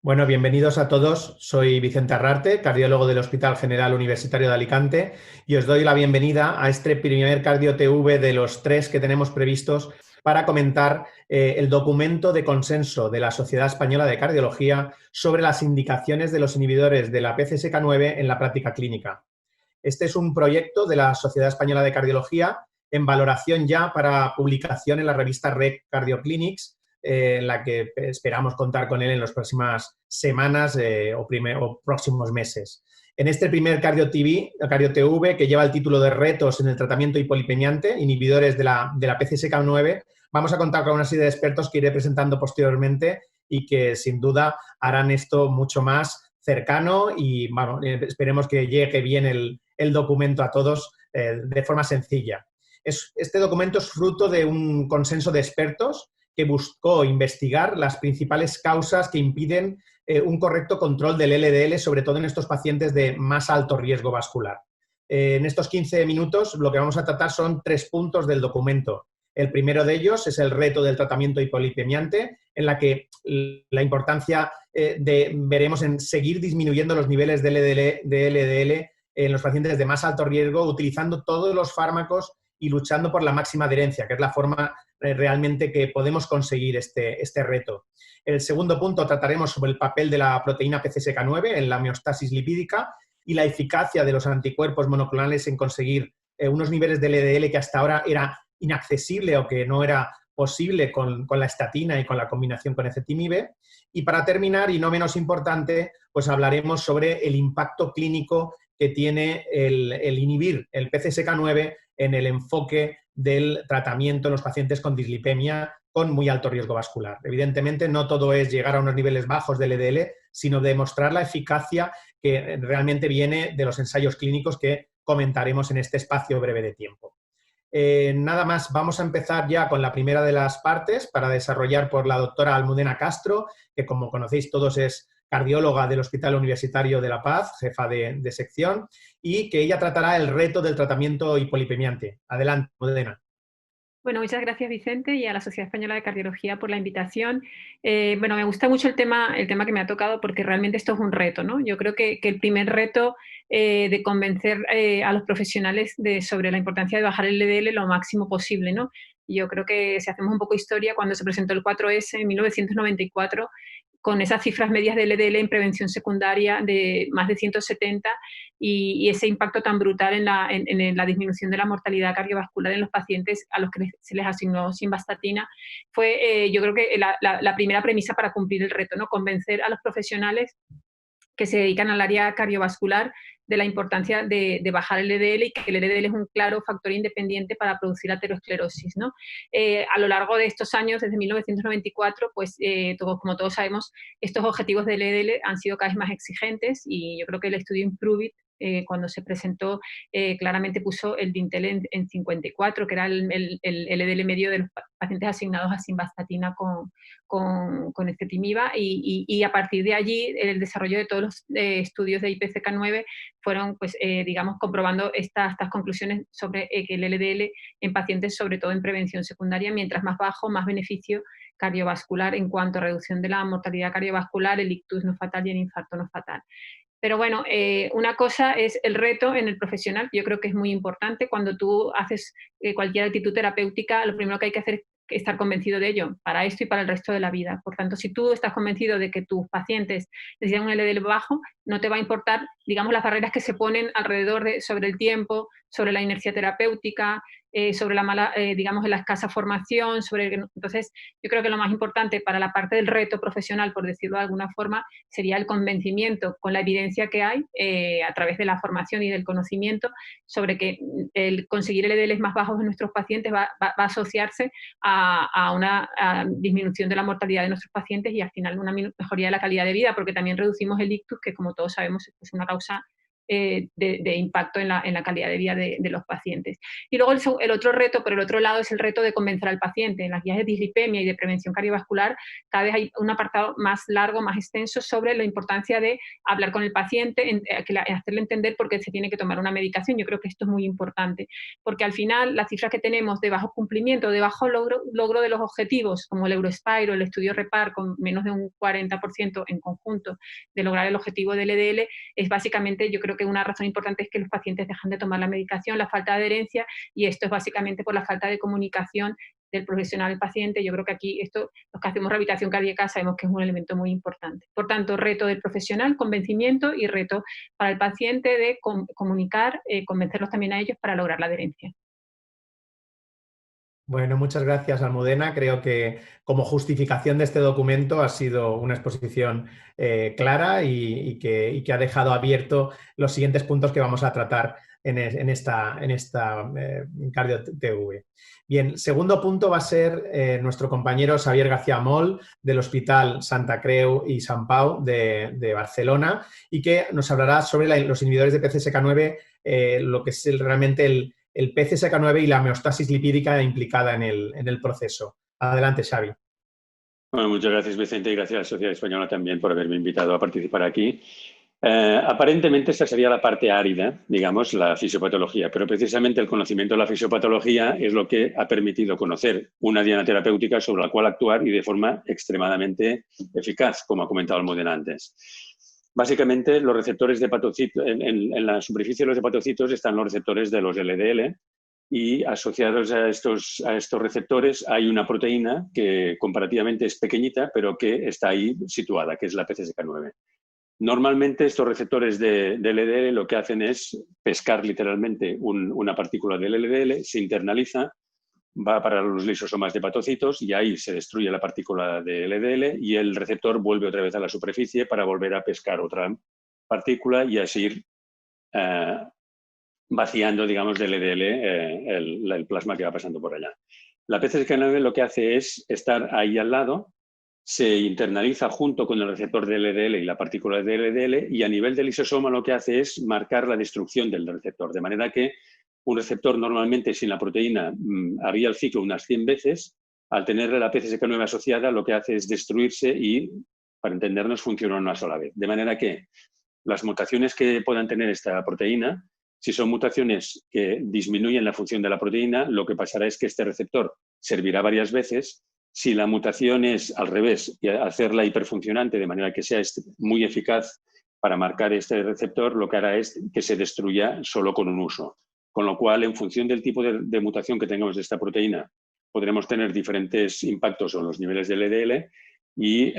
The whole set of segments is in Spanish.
Bueno, bienvenidos a todos. Soy Vicente Arrarte, cardiólogo del Hospital General Universitario de Alicante, y os doy la bienvenida a este primer Cardio TV de los 3 que tenemos previstos para comentar el documento de consenso de la Sociedad Española de Cardiología sobre las indicaciones de los inhibidores de la PCSK9 en la práctica clínica. Este es un proyecto de la Sociedad Española de Cardiología en valoración ya para publicación en la revista Rec Cardioclinics, en la que esperamos contar con él en las próximas semanas o próximos meses. En este primer Cardio TV, que lleva el título de Retos en el tratamiento hipolipemiante, inhibidores de la PCSK9, vamos a contar con una serie de expertos que iré presentando posteriormente y que sin duda harán esto mucho más cercano y bueno, esperemos que llegue bien el documento a todos de forma sencilla. Este documento es fruto de un consenso de expertos que buscó investigar las principales causas que impiden un correcto control del LDL, sobre todo en estos pacientes de más alto riesgo vascular. En estos 15 minutos lo que vamos a tratar son 3 puntos del documento. El primero de ellos es el reto del tratamiento hipolipemiante, en la que la importancia veremos en seguir disminuyendo los niveles de LDL en los pacientes de más alto riesgo, utilizando todos los fármacos y luchando por la máxima adherencia, que es la forma realmente que podemos conseguir este reto. El segundo punto trataremos sobre el papel de la proteína PCSK9 en la homeostasis lipídica y la eficacia de los anticuerpos monoclonales en conseguir unos niveles de LDL que hasta ahora era inaccesible o que no era posible con la estatina y con la combinación con ezetimibe. Y para terminar, y no menos importante, pues hablaremos sobre el impacto clínico que tiene el inhibir el PCSK9 en el enfoque del tratamiento en los pacientes con dislipemia con muy alto riesgo vascular. Evidentemente, no todo es llegar a unos niveles bajos del LDL, sino demostrar la eficacia que realmente viene de los ensayos clínicos que comentaremos en este espacio breve de tiempo. Nada más, vamos a empezar ya con la primera de las partes para desarrollar por la doctora Almudena Castro, que como conocéis todos es cardióloga del Hospital Universitario de La Paz, jefa de sección, y que ella tratará el reto del tratamiento hipolipemiante. Adelante, Almudena. Bueno, muchas gracias Vicente y a la Sociedad Española de Cardiología por la invitación. Bueno, me gusta mucho el tema que me ha tocado porque realmente esto es un reto, ¿no? Yo creo que el primer reto de convencer a los profesionales sobre la importancia de bajar el LDL lo máximo posible, ¿no? Yo creo que si hacemos un poco de historia, cuando se presentó el 4S en 1994, con esas cifras medias de LDL en prevención secundaria de más de 170 y ese impacto tan brutal en la disminución de la mortalidad cardiovascular en los pacientes a los que se les asignó simvastatina, fue yo creo que la primera premisa para cumplir el reto, ¿no? Convencer a los profesionales que se dedican al área cardiovascular de la importancia de bajar el LDL y que el LDL es un claro factor independiente para producir aterosclerosis, ¿no? A lo largo de estos años, desde 1994, pues como todos sabemos, estos objetivos del LDL han sido cada vez más exigentes y yo creo que el estudio Improve It, cuando se presentó, claramente puso el dintel en 54, que era el LDL medio de los pacientes asignados a simvastatina con ezetimiba y a partir de allí el desarrollo de todos los estudios de IPCK9 fueron, pues, digamos, comprobando estas conclusiones sobre que el LDL en pacientes, sobre todo en prevención secundaria, mientras más bajo, más beneficio cardiovascular en cuanto a reducción de la mortalidad cardiovascular, el ictus no fatal y el infarto no fatal. Pero bueno, una cosa es el reto en el profesional. Yo creo que es muy importante. Cuando tú haces cualquier actitud terapéutica, lo primero que hay que hacer es estar convencido de ello, para esto y para el resto de la vida. Por tanto, si tú estás convencido de que tus pacientes necesitan un LDL bajo, no te va a importar, digamos, las barreras que se ponen alrededor sobre el tiempo, sobre la inercia terapéutica, sobre la mala, digamos, la escasa formación. Entonces, yo creo que lo más importante para la parte del reto profesional, por decirlo de alguna forma, sería el convencimiento con la evidencia que hay a través de la formación y del conocimiento sobre que el conseguir LDLs más bajos en nuestros pacientes va a asociarse a una disminución de la mortalidad de nuestros pacientes y al final una mejoría de la calidad de vida, porque también reducimos el ictus, que como todos sabemos es una causa de impacto en la calidad de vida de los pacientes. Y luego el otro reto, por el otro lado, es el reto de convencer al paciente. En las guías de dislipemia y de prevención cardiovascular cada vez hay un apartado más largo, más extenso sobre la importancia de hablar con el paciente, hacerle entender por qué se tiene que tomar una medicación. Yo creo que esto es muy importante, porque al final las cifras que tenemos de bajo cumplimiento, de bajo logro de los objetivos, como el Eurospiro, el estudio REPAR, con menos de un 40% en conjunto de lograr el objetivo del LDL, es básicamente, yo creo que una razón importante es que los pacientes dejan de tomar la medicación, la falta de adherencia, y esto es básicamente por la falta de comunicación del profesional al paciente. Yo creo que aquí los que hacemos rehabilitación cardíaca sabemos que es un elemento muy importante. Por tanto, reto del profesional, convencimiento, y reto para el paciente de comunicar, convencerlos también a ellos para lograr la adherencia. Bueno, muchas gracias, Almudena. Creo que como justificación de este documento ha sido una exposición clara y que ha dejado abierto los siguientes puntos que vamos a tratar en esta Cardio TV. Bien, segundo punto va a ser nuestro compañero Xavier García Moll del Hospital Santa Creu i Sant Pau de Barcelona, y que nos hablará sobre los inhibidores de PCSK9, lo que es realmente el PCSK9 y la homeostasis lipídica implicada en el proceso. Adelante, Xavi. Bueno, muchas gracias, Vicente, y gracias a la Sociedad Española también por haberme invitado a participar aquí. Aparentemente esta sería la parte árida, digamos, la fisiopatología, pero precisamente el conocimiento de la fisiopatología es lo que ha permitido conocer una diana terapéutica sobre la cual actuar y de forma extremadamente eficaz, como ha comentado Almudena antes. Básicamente, los receptores de hepatocitos, en la superficie de los hepatocitos están los receptores de los LDL, y asociados a estos receptores hay una proteína que comparativamente es pequeñita, pero que está ahí situada, que es la PCSK9. Normalmente estos receptores de LDL lo que hacen es pescar literalmente una partícula del LDL, se internaliza, va para los lisosomas de hepatocitos y ahí se destruye la partícula de LDL y el receptor vuelve otra vez a la superficie para volver a pescar otra partícula y así ir vaciando, digamos, del LDL el plasma que va pasando por allá. La PCSK9 lo que hace es estar ahí al lado, se internaliza junto con el receptor de LDL y la partícula de LDL, y a nivel del lisosoma lo que hace es marcar la destrucción del receptor, de manera que un receptor normalmente sin la proteína haría el ciclo unas 100 veces, al tener la PCSK9 asociada lo que hace es destruirse y, para entendernos, funciona una sola vez. De manera que las mutaciones que puedan tener esta proteína, si son mutaciones que disminuyen la función de la proteína, lo que pasará es que este receptor servirá varias veces. Si la mutación es al revés, y hacerla hiperfuncionante de manera que sea muy eficaz para marcar este receptor, lo que hará es que se destruya solo con un uso. Con lo cual, en función del tipo de mutación que tengamos de esta proteína, podremos tener diferentes impactos en los niveles del LDL y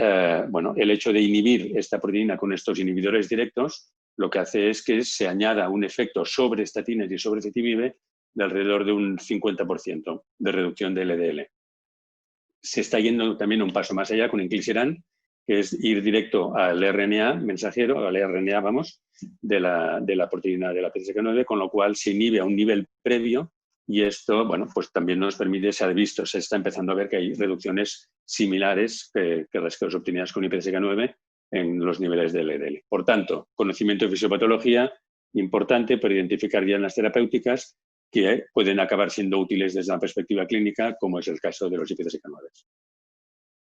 bueno, el hecho de inhibir esta proteína con estos inhibidores directos lo que hace es que se añada un efecto sobre estatinas y sobre ezetimibe de alrededor de un 50% de reducción de LDL. Se está yendo también un paso más allá con inclisiran, que es ir directo al RNA mensajero, al RNA, vamos, de la proteína de la PCSK9, con lo cual se inhibe a un nivel previo y esto, bueno, pues también nos permite, se ha visto, se está empezando a ver que hay reducciones similares que las que obtenidas con IPCSK9 en los niveles de LDL. Por tanto, conocimiento de fisiopatología importante para identificar dianas terapéuticas que pueden acabar siendo útiles desde la perspectiva clínica, como es el caso de los IPCSK9.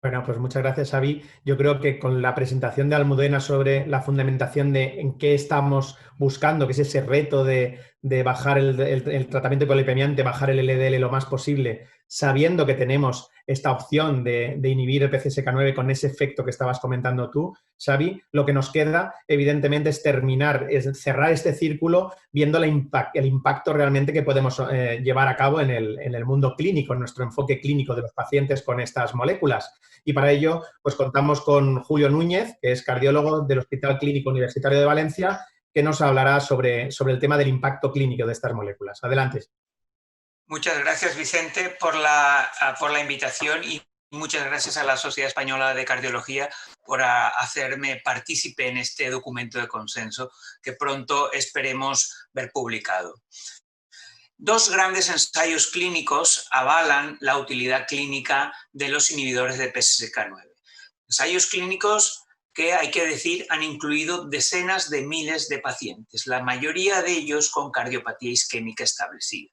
Bueno, pues muchas gracias, Xavi. Yo creo que con la presentación de Almudena sobre la fundamentación de en qué estamos buscando, que es ese reto de bajar el tratamiento hipolipemiante, bajar el LDL lo más posible, sabiendo que tenemos esta opción de inhibir el PCSK9 con ese efecto que estabas comentando tú, Xavi, lo que nos queda, evidentemente, es cerrar este círculo viendo el impacto realmente que podemos llevar a cabo en el mundo clínico, en nuestro enfoque clínico de los pacientes con estas moléculas. Y para ello, pues contamos con Julio Núñez, que es cardiólogo del Hospital Clínico Universitario de Valencia, que nos hablará sobre el tema del impacto clínico de estas moléculas. Adelante. Muchas gracias, Vicente, por la invitación, y muchas gracias a la Sociedad Española de Cardiología por hacerme partícipe en este documento de consenso que pronto esperemos ver publicado. Dos grandes ensayos clínicos avalan la utilidad clínica de los inhibidores de PCSK9. Ensayos clínicos que, hay que decir, han incluido decenas de miles de pacientes, la mayoría de ellos con cardiopatía isquémica establecida.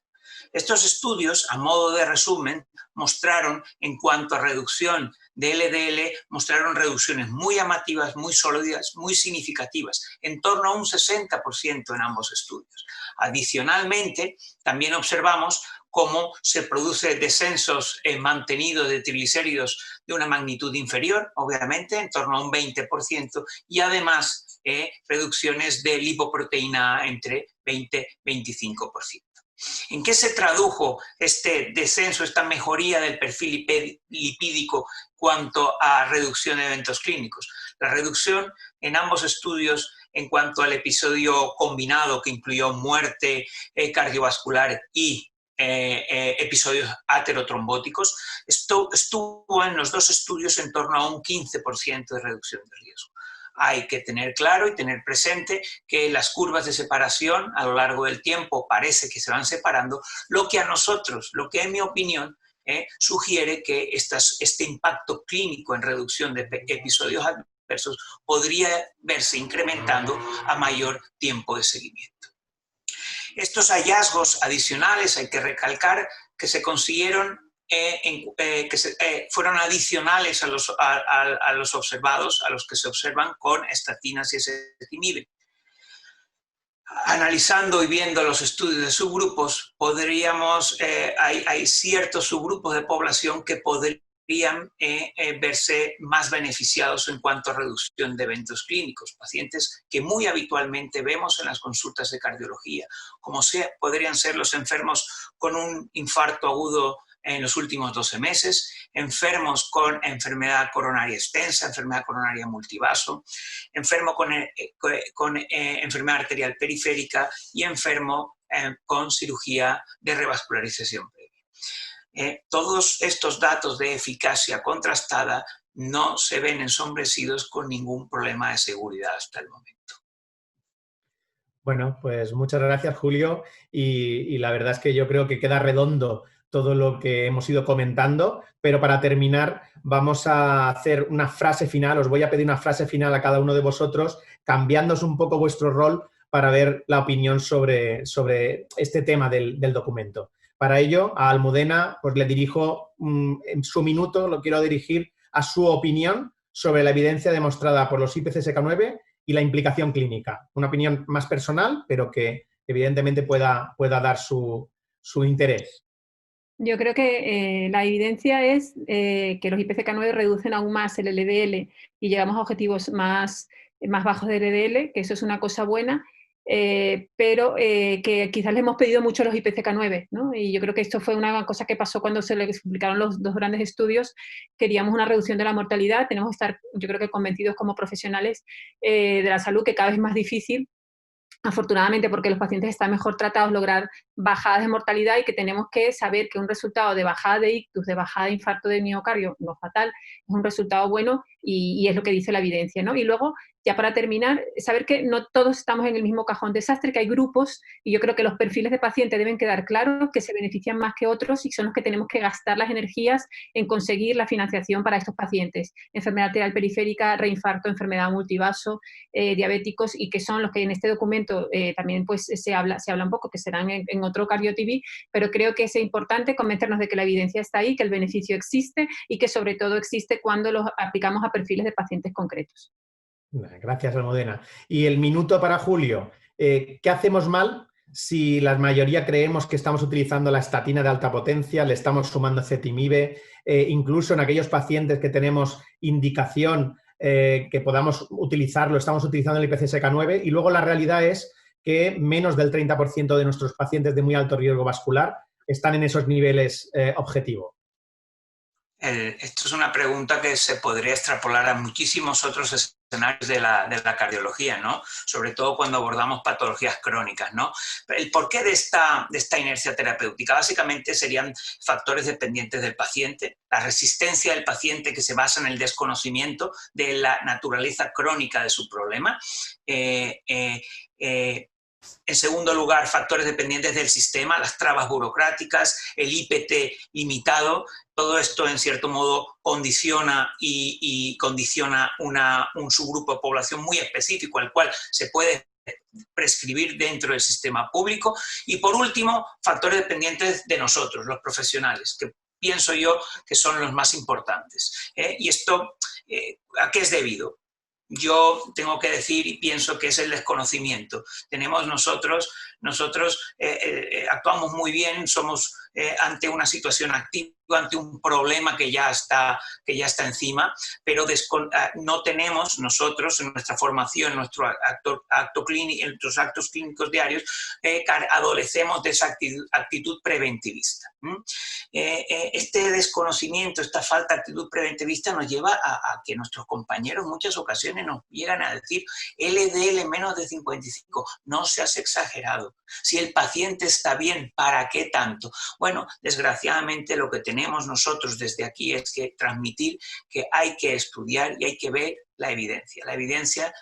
Estos estudios, a modo de resumen, mostraron, en cuanto a reducción de LDL, mostraron reducciones muy llamativas, muy sólidas, muy significativas, en torno a un 60% en ambos estudios. Adicionalmente, también observamos cómo se produce descensos mantenidos de triglicéridos de una magnitud inferior, obviamente, en torno a un 20%, y además reducciones de lipoproteína entre 20 y 25%. ¿En qué se tradujo este descenso, esta mejoría del perfil lipídico cuanto a reducción de eventos clínicos? La reducción en ambos estudios en cuanto al episodio combinado que incluyó muerte cardiovascular y episodios aterotrombóticos, estuvo en los dos estudios en torno a un 15% de reducción de riesgo. Hay que tener claro y tener presente que las curvas de separación a lo largo del tiempo parece que se van separando, lo que a nosotros, lo que en mi opinión sugiere que este impacto clínico en reducción de episodios adversos podría verse incrementando a mayor tiempo de seguimiento. Estos hallazgos adicionales hay que recalcar que se consiguieron fueron adicionales a los observados, a los que se observan con estatinas y ezetimibe. Analizando y viendo los estudios de subgrupos, hay ciertos subgrupos de población que podrían verse más beneficiados en cuanto a reducción de eventos clínicos. Pacientes que muy habitualmente vemos en las consultas de cardiología, como podrían ser los enfermos con un infarto agudo en los últimos 12 meses, enfermos con enfermedad coronaria extensa, enfermedad coronaria multivaso, enfermo con enfermedad arterial periférica y enfermo con cirugía de revascularización previa. Todos estos datos de eficacia contrastada no se ven ensombrecidos con ningún problema de seguridad hasta el momento. Bueno, pues muchas gracias, Julio, y la verdad es que yo creo que queda redondo todo lo que hemos ido comentando, pero para terminar vamos a hacer una frase final, os voy a pedir una frase final a cada uno de vosotros, cambiándoos un poco vuestro rol para ver la opinión sobre este tema del documento. Para ello, a Almudena pues le dirijo en su minuto, lo quiero dirigir a su opinión sobre la evidencia demostrada por los IPCSK9 y la implicación clínica. Una opinión más personal, pero que evidentemente pueda dar su interés. Yo creo que la evidencia es que los IPCK9 reducen aún más el LDL y llegamos a objetivos más bajos de LDL, que eso es una cosa buena, pero que quizás le hemos pedido mucho a los IPCK9, ¿no? Y yo creo que esto fue una cosa que pasó cuando se les publicaron los dos grandes estudios. Queríamos una reducción de la mortalidad, tenemos que estar, yo creo que convencidos como profesionales de la salud, que cada vez es más difícil, afortunadamente, porque los pacientes están mejor tratados, lograr bajadas de mortalidad, y que tenemos que saber que un resultado de bajada de ictus, de bajada de infarto de miocardio, no fatal, es un resultado bueno y es lo que dice la evidencia, ¿no? Y luego, ya para terminar, saber que no todos estamos en el mismo cajón desastre, que hay grupos, y yo creo que los perfiles de pacientes deben quedar claros, que se benefician más que otros y son los que tenemos que gastar las energías en conseguir la financiación para estos pacientes. Enfermedad arterial periférica, reinfarto, enfermedad multivaso, diabéticos, y que son los que en este documento también pues se habla un poco, que serán en otro Cardio TV, pero creo que es importante convencernos de que la evidencia está ahí, que el beneficio existe y que sobre todo existe cuando los aplicamos a perfiles de pacientes concretos. Gracias, Almudena. Y el minuto para Julio. ¿Qué hacemos mal si la mayoría creemos que estamos utilizando la estatina de alta potencia, le estamos sumando ezetimibe, incluso en aquellos pacientes que tenemos indicación que podamos utilizarlo, estamos utilizando el IPCSK9, y luego la realidad es que menos del 30% de nuestros pacientes de muy alto riesgo vascular están en esos niveles objetivo? Esto es una pregunta que se podría extrapolar a muchísimos otros escenarios de la cardiología, ¿no? Sobre todo cuando abordamos patologías crónicas, ¿no? El porqué de esta inercia terapéutica básicamente serían factores dependientes del paciente, la resistencia del paciente, que se basa en el desconocimiento de la naturaleza crónica de su problema, En segundo lugar, factores dependientes del sistema, las trabas burocráticas, el IPT limitado. Todo esto, en cierto modo, condiciona y condiciona un subgrupo de población muy específico al cual se puede prescribir dentro del sistema público. Y por último, factores dependientes de nosotros, los profesionales, que pienso yo que son los más importantes. ¿Y esto a qué es debido? Yo tengo que decir y pienso que es el desconocimiento. Tenemos nosotros actuamos muy bien, somos ante una situación activa, ante un problema que ya está encima, pero no tenemos nosotros en nuestra formación, en nuestros actos clínicos diarios, adolecemos de esa actitud preventivista. Este desconocimiento, esta falta de actitud preventivista nos lleva a que nuestros compañeros en muchas ocasiones nos llegan a decir LDL menos de 55, no seas exagerado. Si el paciente está bien, ¿para qué tanto? Bueno, desgraciadamente lo que tenemos nosotros desde aquí es que transmitir que hay que estudiar y hay que ver la evidencia. La evidencia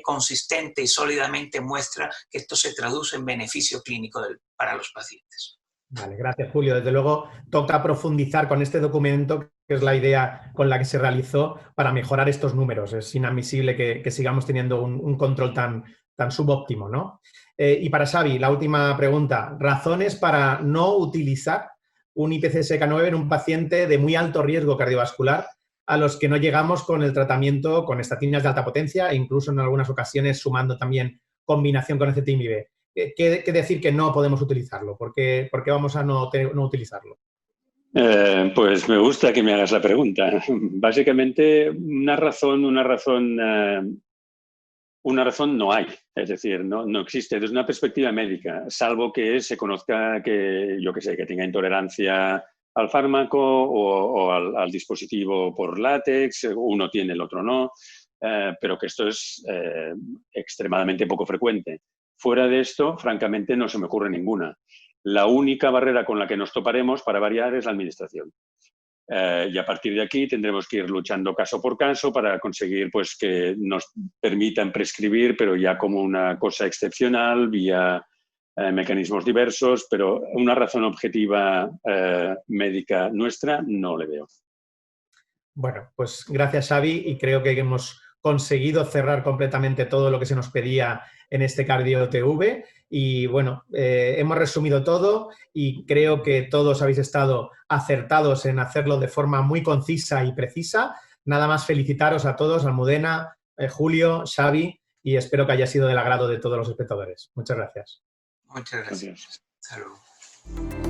consistente y sólidamente muestra que esto se traduce en beneficio clínico para los pacientes. Vale, gracias, Julio. Desde luego, toca profundizar con este documento, que es la idea con la que se realizó, para mejorar estos números. Es inadmisible que sigamos teniendo un control tan subóptimo, ¿no? Y para Xavi, la última pregunta. ¿Razones para no utilizar un IPCSK9 en un paciente de muy alto riesgo cardiovascular a los que no llegamos con el tratamiento con estatinas de alta potencia e incluso en algunas ocasiones sumando también combinación con ezetimibe? ¿Qué decir que no podemos utilizarlo? ¿Por qué vamos a no utilizarlo? Pues me gusta que me hagas la pregunta. Básicamente, una razón no hay, es decir, no existe desde una perspectiva médica, salvo que se conozca que, yo qué sé, que tenga intolerancia al fármaco o al dispositivo por látex, uno tiene, el otro no, pero que esto es extremadamente poco frecuente. Fuera de esto, francamente, no se me ocurre ninguna. La única barrera con la que nos toparemos, para variar, es la administración. Y a partir de aquí tendremos que ir luchando caso por caso para conseguir pues, que nos permitan prescribir, pero ya como una cosa excepcional, vía mecanismos diversos, pero una razón objetiva médica nuestra no le veo. Bueno, pues gracias, Xavi, y creo que hemos conseguido cerrar completamente todo lo que se nos pedía en este Cardio-TV. Y bueno, hemos resumido todo y creo que todos habéis estado acertados en hacerlo de forma muy concisa y precisa. Nada más felicitaros a todos, Almudena, Julio, Xavi, y espero que haya sido del agrado de todos los espectadores. Muchas gracias. Muchas gracias. Hasta luego.